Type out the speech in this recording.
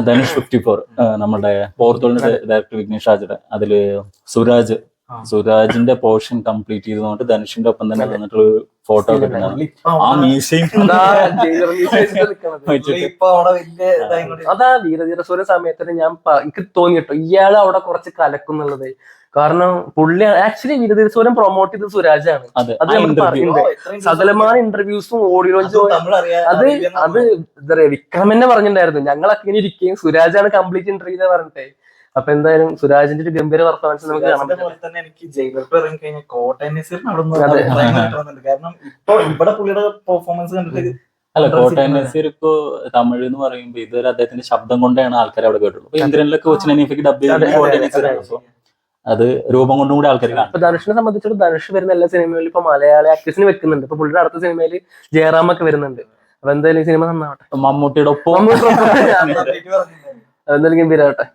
ധനുഷ് 54 നമ്മുടെ പോർത്തോളിന്റെ ഡയറക്ടർ വിഘ്നേഷ് രാജയുടെ അതില് സുരാജിന്റെ portion complete ചെയ്തുകൊണ്ട് ധനുഷിന്റെ ഒപ്പം തന്നെ വന്നിട്ടുള്ള ഫോട്ടോ കിട്ടുന്നതാണ്. ആ മീശയും അതാ ധീരസൂര്യ സമയത്തിന് എനിക്ക് തോന്നിട്ടോ ഇയാള് അവിടെ കുറച്ച് കലക്കുന്നുള്ളത്. കാരണം പുള്ളി ആക്ച്വലി വീരധീരസൂരം പ്രൊമോട്ട് ചെയ്തത് സുരാജാണ്. അത് നമ്മൾ പറയുന്നത് സകലമായ ഇന്റർവ്യൂസും ഓഡിയോ ലോഞ്ചും അത് എന്താ പറയാ വിക്രമന്നെ പറഞ്ഞിട്ടുണ്ടായിരുന്നു ഞങ്ങളൊക്കെ ഇങ്ങനെ ഇരിക്കുകയും സുരാജാണ് കംപ്ലീറ്റ് ഇന്റർവ്യൂ പറഞ്ഞിട്ടേ. അപ്പൊ എന്തായാലും സുരാജിന്റെ ഒരു ഗംഭീര പെർഫോമൻസ് നമുക്ക് കാണാൻ പറ്റും. എനിക്ക് ജയിലർക്ക് ഇറങ്ങി കഴിഞ്ഞാൽ കാരണം ഇപ്പൊ ഇവിടെ പുള്ളിയുടെ പെർഫോമൻസ് കണ്ടിട്ട് അല്ല, കോട്ടയം നസീർ ഇപ്പൊ തമിഴ് എന്ന് പറയുമ്പോ ഇതുവരെ അദ്ദേഹത്തിന്റെ ശബ്ദം കൊണ്ടാണ് ആൾക്കാർ അവിടെ കേട്ടുള്ളൂ. അപ്പൊ ഇന്ദ്രനിലൊക്കെ കൊച്ചിനീഫയ്ക്ക് ഡബ് ചെയ്ത് അത് രൂപം കൊണ്ടും കൂടി ആൾക്കാർ കാണും. ഇപ്പൊ ധനുഷിനെ സംബന്ധിച്ചിടത്തോളം ധനുഷ് വരുന്ന എല്ലാ സിനിമയിലും ഇപ്പൊ മലയാളി ആക്ടേഴ്സിന് വെക്കുന്നുണ്ട്. ഇപ്പൊ പുള്ളിയുടെ അടുത്ത സിനിമയിൽ ജയറാമൊക്കെ വരുന്നുണ്ട്. അപ്പൊ എന്തായാലും സിനിമ നന്നാവട്ടെ, മമ്മൂട്ടിയുടെ ഒപ്പം എന്തായാലും ഗംഭീരമാവട്ടെ.